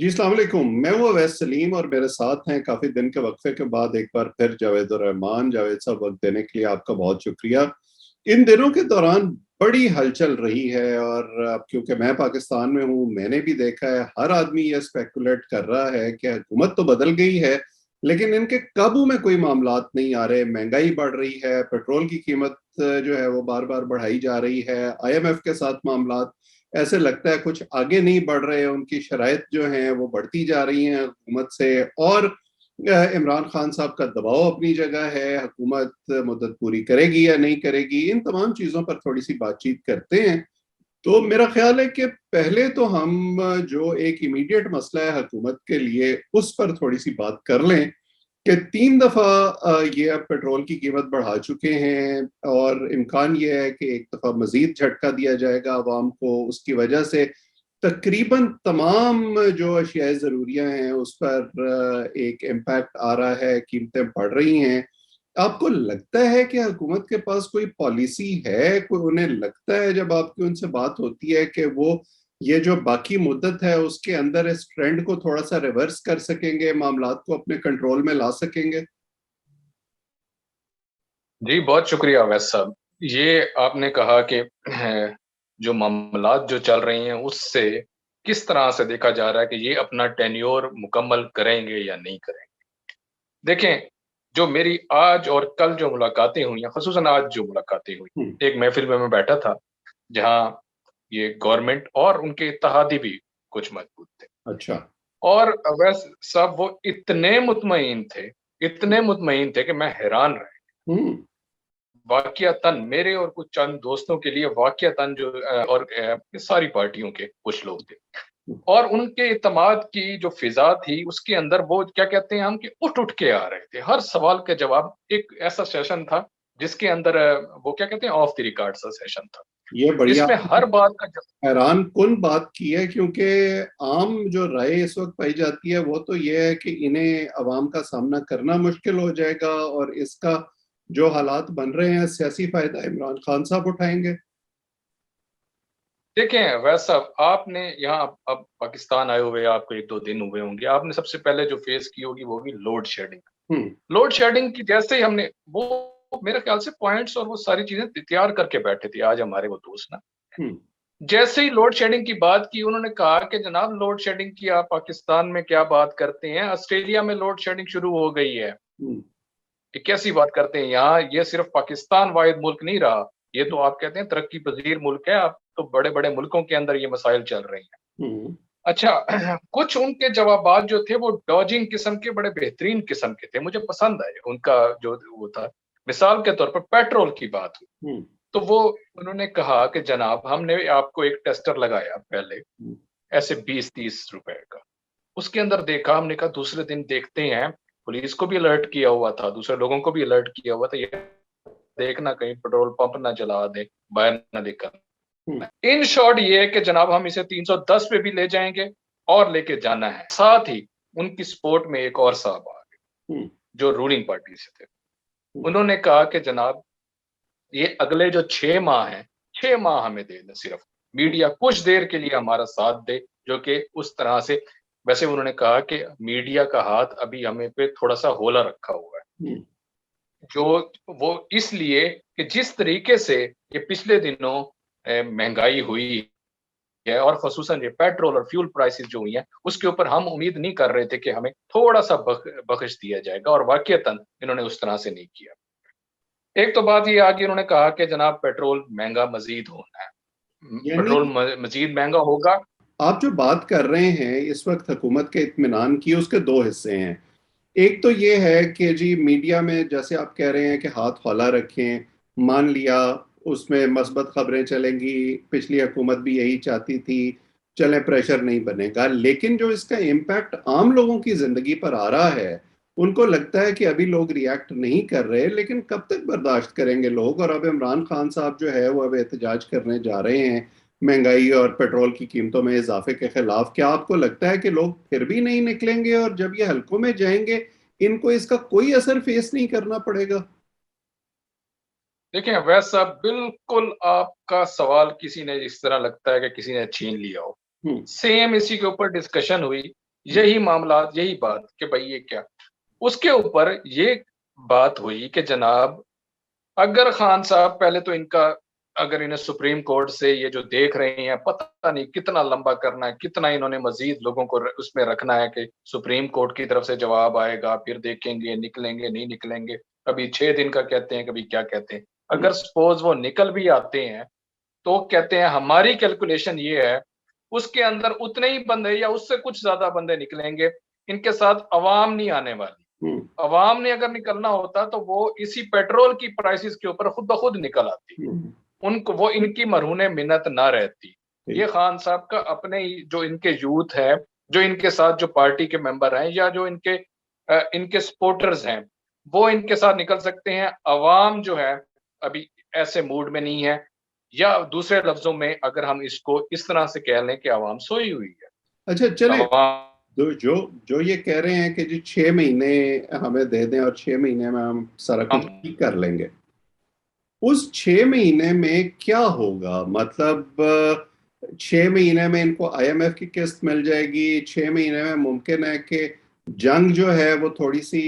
जी अस्सलाम वालेकुम। मैं हूँ अवैस सलीम और मेरे साथ हैं काफी दिन के वक्फे के बाद एक बार फिर जावेद उर रहमान। जावेद साहब, वक्त देने के लिए आपका बहुत शुक्रिया। इन दिनों के दौरान बड़ी हलचल रही है और अब क्योंकि मैं पाकिस्तान में हूँ, मैंने भी देखा है हर आदमी ये स्पेकुलेट कर रहा है कि हुकूमत तो बदल गई है लेकिन इनके काबू में कोई मामलात नहीं आ रहे। महंगाई बढ़ रही है, पेट्रोल की कीमत जो है वो बार बार बढ़ाई जा रही है। आईएमएफ के साथ मामलात ऐसे लगता है कुछ आगे नहीं बढ़ रहे हैं, उनकी शराइत जो हैं वो बढ़ती जा रही हैं हुकूमत से। और इमरान खान साहब का दबाव अपनी जगह है, हुकूमत मुद्दत पूरी करेगी या नहीं करेगी, इन तमाम चीज़ों पर थोड़ी सी बातचीत करते हैं। तो मेरा ख्याल है कि पहले तो हम जो एक इमीडिएट मसला है हुकूमत के लिए उस पर थोड़ी सी बात कर लें कि 3 दफा ये अब पेट्रोल की कीमत बढ़ा चुके हैं और इम्कान ये है कि एक दफा मजीद झटका दिया जाएगा आवाम को। उसकी वजह से तकरीबन तमाम जो अशियाए ज़रूरियाँ हैं उस पर एक इम्पैक्ट आ रहा है, कीमतें बढ़ रही हैं। आपको लगता है कि हुकूमत के पास कोई पॉलिसी है, कोई उन्हें लगता है जब आपकी उनसे बात होती है कि वो ये जो बाकी मुद्दत है उसके अंदर इस ट्रेंड को थोड़ा सा रिवर्स कर सकेंगे, मामलात को अपने कंट्रोल में ला सकेंगे? जी, बहुत शुक्रिया अवैस साहब। ये आपने कहा कि जो मामलात जो चल रही हैं उससे किस तरह से देखा जा रहा है कि ये अपना टेन्योर मुकम्मल करेंगे या नहीं करेंगे। देखें, जो मेरी आज और कल जो मुलाकातें हुई हैं, ख़ुसूसन आज जो मुलाकातें हुई, हम्म। एक महफ़िल में मैं बैठा था, जहाँ ये गवर्नमेंट और उनके इत्तेहादी भी कुछ मौजूद थे। अच्छा। और अवैस साहब वो इतने मुतमईन थे कि मैं हैरान रह हम्म। वाक़ियतन मेरे और कुछ चंद दोस्तों के लिए वाक़ियतन जो सारी पार्टियों के कुछ लोग थे और उनके इत्तेमाद की जो फ़िज़ा थी उसके अंदर वो क्या कहते हैं हम कि उठ-उठ के आ रहे थे। हर सवाल के जवाब एक ऐसा सेशन था जिसके अंदर वो क्या कहते हैं ऑफ द रिकॉर्ड सा सेशन था, ये बढ़िया जिसमें हर बात का हैरान कुन बात की है, क्योंकि आम जो राय इस वक्त पाई जाती है वो तो ये है कि इन्हें अवाम का सामना करना मुश्किल हो जाएगा और इसका जो हालात बन रहे हैं सियासी फायदा इमरान खान साहब उठाएंगे। देखें वैसा आपने यहाँ अब पाकिस्तान आए हुए आपको 1-2 दिन हुए होंगे, आपने सबसे पहले जो फेस की होगी वो होगी लोड शेडिंग। हम्म। लोड शेडिंग की जैसे ही हमने वो मेरे ख्याल से पॉइंट्स और वो सारी चीज़ें तैयार करके बैठे थे आज हमारे वो दोस्त ना। हम्म। जैसे ही लोड शेडिंग की बात की उन्होंने कहा कि जनाब लोड शेडिंग की आप पाकिस्तान में क्या बात करते हैं, ऑस्ट्रेलिया में लोड शेडिंग शुरू हो गई है। हम्म। ये कैसी बात करते हैं, यहाँ ये सिर्फ पाकिस्तान वाहिद मुल्क नहीं रहा, ये तो आप कहते हैं तरक्की पजीर मुल्क है, अब तो बड़े-बड़े मुल्कों के अंदर ये मसाइल चल रहे हैं। हम्म। अच्छा कुछ उनके जवाबात जो थे वो डॉजिंग किस्म के बड़े बेहतरीन किस्म के थे, मुझे पसंद आए उनका जो वो था। मिसाल के तौर पर पेट्रोल की बात हुई, हम्म। तो वो उन्होंने कहा कि जनाब हमने आपको एक टेस्टर लगाया पहले, हम्म। ऐसे 20-30 रुपए का। उसके अंदर देखा, हमने कहा दूसरे दिन देखते हैं, पुलिस को भी अलर्ट किया हुआ था, दूसरे लोगों को भी अलर्ट किया हुआ था, ये देखना कहीं पेट्रोल पंप ना जला दें, बाहर ना देकर। हम्म। इन शॉर्ट ये है कि जनाब हम इसे 310 पे भी ले जाएँगे और लेके जाना है। साथ ही उनकी सपोर्ट में एक और साहब आ गए, हम्म। जो रूलिंग पार्टी से थे। हम्म। उन्होंने कहा कि जनाब ये अगले जो 6 माह हैं, 6 माह हमें दे दें सिर्फ। मीडिया कुछ देर के लिए हमारा साथ दे, जो कि उस तरह से वैसे उन्होंने कहा कि मीडिया का हाथ अभी हमें पे थोड़ा-सा होला रखा हुआ है। हम्म। जो वो इसलिए कि जिस तरीके से ये पिछले दिनों महँगाई हुई है और ख़ुसूसन ये पेट्रोल और फ्यूल प्राइसेज़ जो हुई हैं, उसके ऊपर हम उम्मीद नहीं कर रहे थे कि हमें थोड़ा-सा बख़्श दिया जाएगा और वाक़ईतन इन्होंने उस तरह से नहीं किया। एक तो बात ये आ गई उन्होंने कहा कि जनाब पेट्रोल महँगा मज़ीद होना है। यानी पेट्रोल मज़ीद महँगा होगा। आप जो बात कर रहे हैं इस वक्त हुकूमत के इत्मीनान की, उसके दो हिस्से हैं। एक तो ये है कि जी मीडिया में जैसे आप कह रहे हैं कि हाथ हौला रखें, मान लिया उसमें मस्बत खबरें चलेंगी, पिछली हुकूमत भी यही चाहती थी, चले प्रेशर नहीं बनेगा। लेकिन जो इसका इम्पैक्ट आम लोगों की जिंदगी पर आ रहा है, उनको लगता है कि अभी लोग रिएक्ट नहीं कर रहे, लेकिन कब तक बर्दाश्त करेंगे लोग। और अब इमरान खान साहब जो है वो अब एहतजाज करने जा रहे हैं महंगाई और पेट्रोल की कीमतों में इजाफे के खिलाफ। क्या आपको लगता है कि लोग फिर भी नहीं निकलेंगे और जब ये हलकों में जाएंगे इनको इसका कोई असर फेस नहीं करना पड़ेगा? देखिए वैसा बिल्कुल आपका सवाल किसी ने इस तरह लगता है कि किसी ने छीन लिया हो। हम्म। सेम इसी के ऊपर डिस्कशन हुई यही मामला, यही बात कि भाई ये क्या, उसके ऊपर ये बात हुई कि जनाब अगर खान साहब पहले तो इनका, अगर इन्हें सुप्रीम कोर्ट से ये जो देख रहे हैं पता नहीं कितना लंबा करना है, कितना इन्होंने मजीद लोगों को उसमें रखना है कि सुप्रीम कोर्ट की तरफ से जवाब आएगा, फिर देखेंगे निकलेंगे नहीं निकलेंगे, कभी 6 दिन का कहते हैं, कभी क्या कहते हैं। अगर सपोज वो निकल भी आते हैं तो कहते हैं हमारी कैलकुलेशन ये है उसके अंदर उतने ही बंदे या उससे कुछ ज्यादा बंदे निकलेंगे, इनके साथ अवाम नहीं आने वाली। अवाम ने अगर निकलना होता तो वो इसी पेट्रोल की प्राइसेस के ऊपर खुद ब खुद निकल आती, उनको वो इनकी मरहूने मिन्नत ना रहती। ये खान साहब का अपने ही जो इनके यूथ है, जो इनके साथ जो पार्टी के मेंबर हैं या जो इनके इनके सपोर्टर्स हैं, वो इनके साथ निकल सकते हैं। अवाम जो है अभी ऐसे मूड में नहीं है, या दूसरे लफ्जों में अगर हम इसको इस तरह से कह लें कि अवाम सोई हुई है। अच्छा चले, जो जो ये कह रहे हैं कि जी 6 महीने हमें दे दें और 6 महीने में हम सारा कुछ ठीक कर लेंगे, उस 6 महीने में क्या होगा? मतलब 6 महीने में इनको आईएमएफ की किस्त मिल जाएगी, 6 महीने में मुमकिन है कि जंग जो है वो थोड़ी सी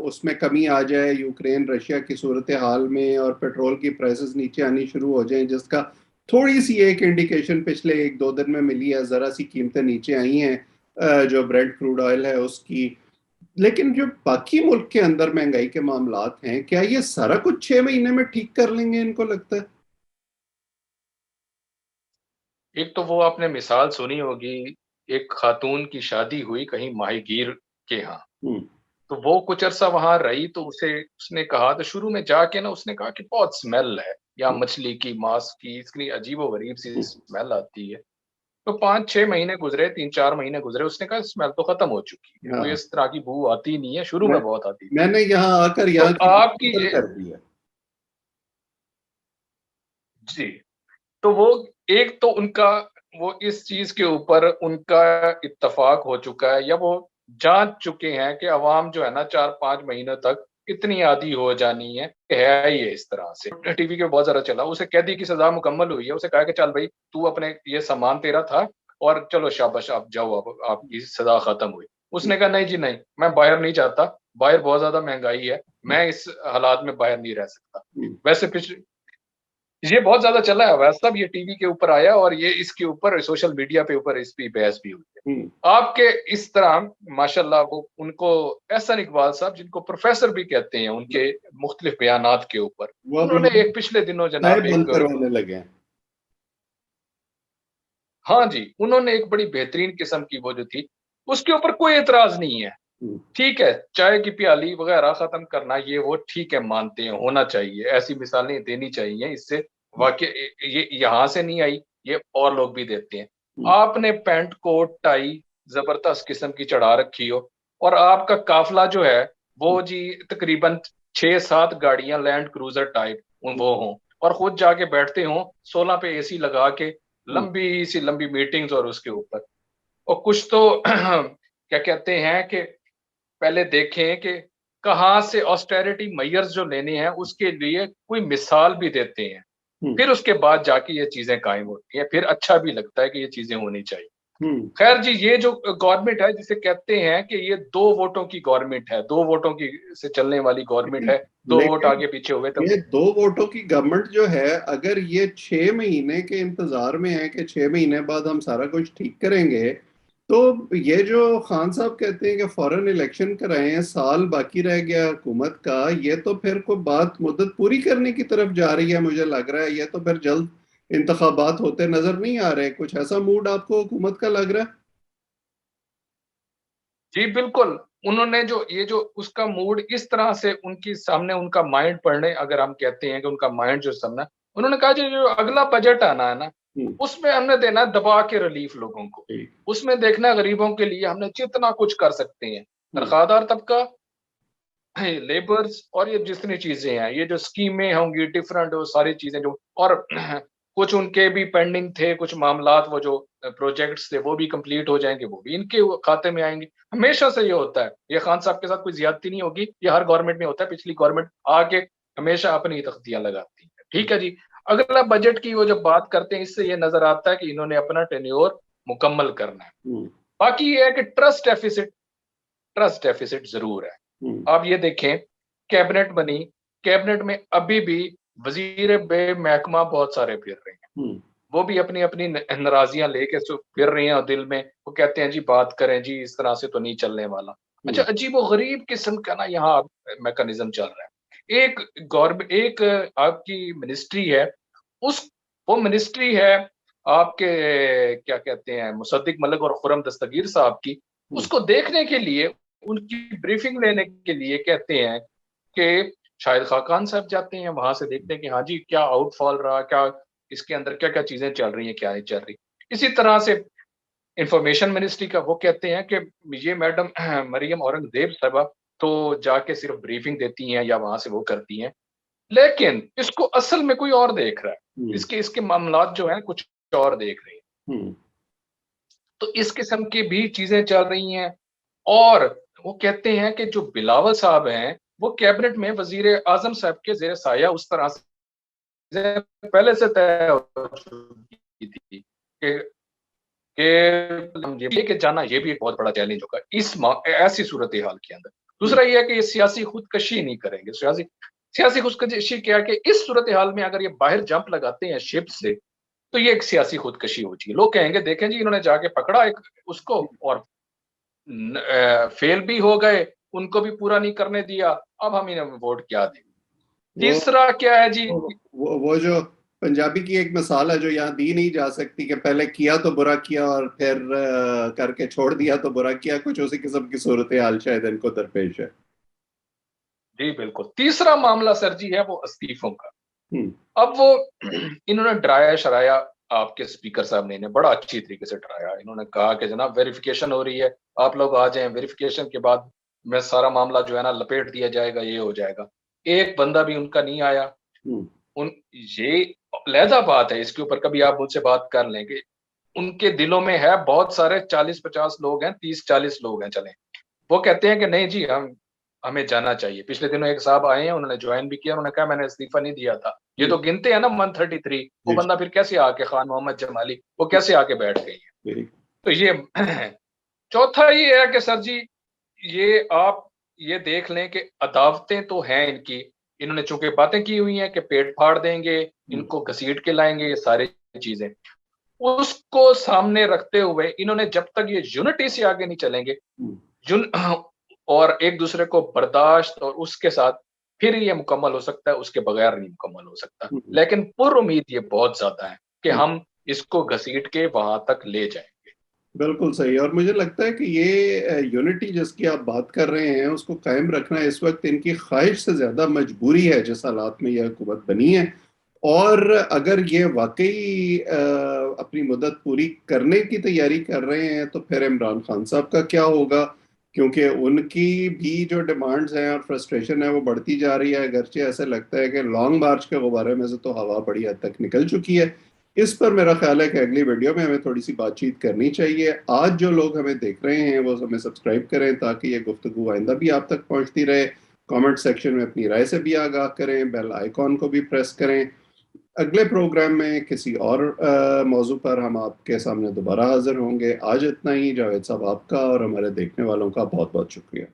उसमें कमी आ जाए यूक्रेन रशिया की सूरत हाल में, और पेट्रोल की प्राइसेस नीचे आनी शुरू हो जाएं, जिसका थोड़ी सी एक इंडिकेशन पिछले 1-2 दिन में मिली है, जरा सी कीमतें नीचे आई हैं जो ब्रेंट क्रूड ऑयल है उसकी। लेकिन जो बाकी मुल्क के अंदर महंगाई के मामलात हैं, क्या ये सारा कुछ 6 महीने में ठीक कर लेंगे, इनको लगता है? एक तो वो आपने मिसाल सुनी होगी, एक खातून की शादी हुई कहीं माहीगीर के यहाँ, तो वो कुछ अरसा वहां रही, तो उसने कहा, तो शुरू में जाके ना उसने कहा कि बहुत स्मेल है या मछली की, मांस की, इसकी अजीबो गरीब सी स्मेल आती है। तो 5-6 महीने गुजरे, 3-4 महीने गुजरे, उसने कहा स्मेल तो खत्म हो चुकी है, कोई इस तरह की बू आती नहीं है, शुरू में बहुत आती थी। मैंने यहाँ आकर तो यहाँ की आपकी कर दी है। जी, तो वो एक तो उनका वो इस चीज के ऊपर उनका इत्तेफाक हो चुका है, या वो जांच चुके हैं कि अवाम जो है ना 4-5 महीनों तक इतनी आदी हो जानी है ये इस तरह से। टीवी के बहुत ज्यादा चला, उसे कैदी की सजा मुकम्मल हुई है, उसे कहा कि चल भाई तू अपने ये सामान तेरा था और चलो शाबाश आप जाओ, अब आपकी सजा खत्म हुई। उसने कहा नहीं जी नहीं, मैं बाहर नहीं जाता, बाहर बहुत ज्यादा महंगाई है, मैं इस हालात में बाहर नहीं रह सकता। वैसे पिछले ये बहुत ज्यादा चला है, वैसा भी ये टीवी के ऊपर आया और ये इसके ऊपर सोशल मीडिया पे ऊपर इस पे बहस भी हुई है। आपके इस तरह माशाल्लाह वो उनको एहसन इकबाल साहब, जिनको प्रोफेसर भी कहते हैं, उनके मुख्तलिफ बयानात के ऊपर उन्होंने एक पिछले दिनों जनाब बंद एक करवाने लगे हैं। हाँ जी, उन्होंने एक बड़ी बेहतरीन किस्म की वो जो थी उसके ऊपर कोई एतराज नहीं है। ठीक है, चाय की प्याली वगैरह खत्म करना ये वो ठीक है, मानते हैं होना चाहिए, ऐसी मिसालें देनी चाहिए, इससे वाकई ये यहाँ से नहीं आई, ये और लोग भी देते हैं। आपने पैंट कोट टाई जबरदस्त किस्म की चढ़ा रखी हो और आपका काफिला जो है वो जी तकरीबन 6-7 गाड़ियां लैंड क्रूजर टाइप वो हों और खुद जाके बैठते हों 16 पे एसी लगा के, लंबी सी लंबी मीटिंग्स और उसके ऊपर। और कुछ तो क्या कहते हैं कि पहले देखें कि कहाँ से ऑस्टेरिटी मेजर्स जो लेने हैं उसके लिए कोई मिसाल भी देते हैं, फिर उसके बाद जाके ये चीजें कायम होती हैं, फिर अच्छा भी लगता है कि ये चीजें होनी चाहिए। खैर जी, ये जो गवर्नमेंट है जिसे कहते हैं कि ये 2 वोटों की गवर्नमेंट है, 2 वोटों की से चलने वाली गवर्नमेंट है, 2 वोट आगे पीछे हुए तो ये 2 वोटों की गवर्नमेंट जो है, अगर ये 6 महीने के इंतजार में है कि 6 महीने बाद हम सारा कुछ ठीक करेंगे, तो ये जो खान साहब कहते हैं कि फौरन इलेक्शन कराएं, साल बाकी रह गया हुकूमत का, ये तो फिर कोई बात मुद्दत पूरी करने की तरफ जा रही है, मुझे लग रहा है। ये तो फिर जल्द इंतखाबात होते नजर नहीं आ रहे। कुछ ऐसा मूड आपको हुकूमत का लग रहा है? जी बिल्कुल, उन्होंने जो ये जो उसका मूड इस तरह से उनकी सामने उनका माइंड पढ़ने, अगर हम कहते हैं कि उनका माइंड जो सामने, उन्होंने कहा जी जो अगला बजट आना है ना उसमें हमने देना है दबा के रिलीफ लोगों को, उसमें देखना है गरीबों के लिए हमने जितना कुछ कर सकते हैं, तनख्वाहदार तबका, लेबर्स और ये जितनी चीजें हैं, ये जो स्कीमें होंगी डिफरेंट, वो सारी चीजें जो, और कुछ उनके भी पेंडिंग थे कुछ मामलात, वो जो प्रोजेक्ट्स थे वो भी कंप्लीट हो जाएंगे, वो भी इनके खाते में आएंगे। हमेशा से ये होता है, ये खान साहब के साथ कोई ज्यादती नहीं होगी, ये हर गवर्नमेंट में होता है, पिछली गवर्नमेंट आके हमेशा अपनी तख्तियां लगाती है। ठीक है जी, अगला बजट की वो जब बात करते हैं, इससे ये नजर आता है कि इन्होंने अपना टेन्योर मुकम्मल करना है। बाकी ये है कि ट्रस्ट डेफिसिट जरूर है। आप ये देखें, कैबिनेट बनी, कैबिनेट में अभी भी वजीर बे महकमा बहुत सारे फिर रहे हैं, वो भी अपनी अपनी नाराजियां लेके फिर रहे हैं, और दिल में वो कहते हैं जी बात करें जी, इस तरह से तो नहीं चलने वाला। अच्छा, अजीब व गरीब किस्म का ना यहाँ मैकेनिज्म चल रहा है। एक आपकी मिनिस्ट्री है, वो मिनिस्ट्री है आपके क्या कहते हैं मुसद्दिक मलिक और खुर्रम दस्तगीर साहब की, उसको देखने के लिए, उनकी ब्रीफिंग लेने के लिए कहते हैं कि शाहिद खाकान साहब जाते हैं वहां से, देखते हैं कि हाँ जी क्या आउटफॉल रहा, क्या इसके अंदर क्या क्या चीजें चल रही हैं, क्या नहीं चल रही। इसी तरह से इंफॉर्मेशन मिनिस्ट्री का वो कहते हैं कि ये मैडम मरियम औरंगजेब साहबा तो जाके सिर्फ ब्रीफिंग देती हैं या वहां से वो करती हैं, लेकिन इसको असल में कोई और देख रहा है, इसके इसके मामलात जो है कुछ और देख रहे हैं। तो इस किस्म की भी चीजें चल रही हैं। और वो कहते हैं कि जो बिलावल साहब हैं वो कैबिनेट में वजीर आजम साहब के जेर साया उस तरह से पहले से तय हो चुकी थी कि जाना ये भी एक बहुत बड़ा चैलेंज होगा इस ऐसी सूरत हाल के अंदर। दूसरा ये है कि ये सियासी खुदकशी नहीं करेंगे। सियासी खुदकशी क्या है कि इस सूरत हाल में अगर ये बाहर जंप लगाते हैं शिप से, तो ये एक सियासी खुदकशी हो जाएगी। लोग कहेंगे देखें जी इन्होंने जाके पकड़ा एक उसको और फेल भी हो गए, उनको भी पूरा नहीं करने दिया, अब हम इन्हें वोट क्या दें। तीसरा क्या है जी, वो जो पंजाबी की एक मिसाल है जो यहाँ दी नहीं जा सकती कि पहले किया तो बुरा किया और फिर करके छोड़ दिया तो बुरा किया, कुछ उसी किस्म की सूरत हाल शायद इनको दरपेश है। जी बिल्कुल। तीसरा मामला सर जी है वो इस्तीफों का। अब वो इन्होंने डराया शराया, आपके स्पीकर साहब ने इन्हें बड़ा अच्छी तरीके से डराया। इन्होंने कहा कि जनाब वेरिफिकेशन हो रही है, आप लोग आ जाएं, वेरिफिकेशन के बाद में सारा मामला जो है ना लपेट दिया जाएगा, ये हो जाएगा। एक बंदा भी उनका नहीं आया। उन ये अलहदा बात है, इसके ऊपर कभी आप मुझसे बात कर लेंगे। उनके दिलों में है बहुत सारे 40-50 लोग हैं, 30-40 लोग हैं, चले वो कहते हैं कि नहीं जी हमें जाना चाहिए। पिछले दिनों एक साहब आए हैं, उन्होंने ज्वाइन भी किया, उन्होंने कहा मैंने इस्तीफा नहीं दिया था। ये तो गिनते हैं ना 133, वो बंदा फिर कैसे आके, खान मोहम्मद जमाली, वो कैसे आके बैठ गई है। तो ये चौथा ये है कि सर जी ये आप ये देख लें कि अदावतें तो हैं इनकी, इन्होंने चूंकि बातें की हुई हैं कि पेट फाड़ देंगे, इनको घसीट के लाएंगे, ये सारी चीजें उसको सामने रखते हुए इन्होंने जब तक ये यूनिटी से आगे नहीं चलेंगे और एक दूसरे को बर्दाश्त और उसके साथ, फिर ये मुकम्मल हो सकता है, उसके बगैर नहीं मुकम्मल हो सकता। लेकिन पुर उम्मीद ये बहुत ज्यादा है कि हम इसको घसीट के वहां तक ले जाएंगे। बिल्कुल सही। और मुझे लगता है कि ये यूनिटी जिसकी आप बात कर रहे हैं उसको कायम रखना इस वक्त इनकी ख्वाहिश से ज्यादा मजबूरी है जिस हालात में यह हुकूमत बनी है। और अगर ये वाकई अपनी मुद्दत पूरी करने की तैयारी कर रहे हैं तो फिर इमरान खान साहब का क्या होगा, क्योंकि उनकी भी जो डिमांड्स हैं और फ्रस्ट्रेशन है वो बढ़ती जा रही है। अगरचे ऐसे लगता है कि लॉन्ग मार्च के गुब्बारे में से तो हवा बड़ी हद तक निकल चुकी है। इस पर मेरा ख्याल है कि अगली वीडियो में हमें थोड़ी सी बातचीत करनी चाहिए। आज जो लोग हमें देख रहे हैं वो हमें सब्सक्राइब करें ताकि ये गुफ्तगू आइंदा भी आप तक पहुंचती रहे। कमेंट सेक्शन में अपनी राय से भी आगाह करें, बेल आइकॉन को भी प्रेस करें। अगले प्रोग्राम में किसी और मौजू पर हम आपके सामने दोबारा हाजिर होंगे। आज इतना ही। जावेद साहब आपका और हमारे देखने वालों का बहुत बहुत शुक्रिया।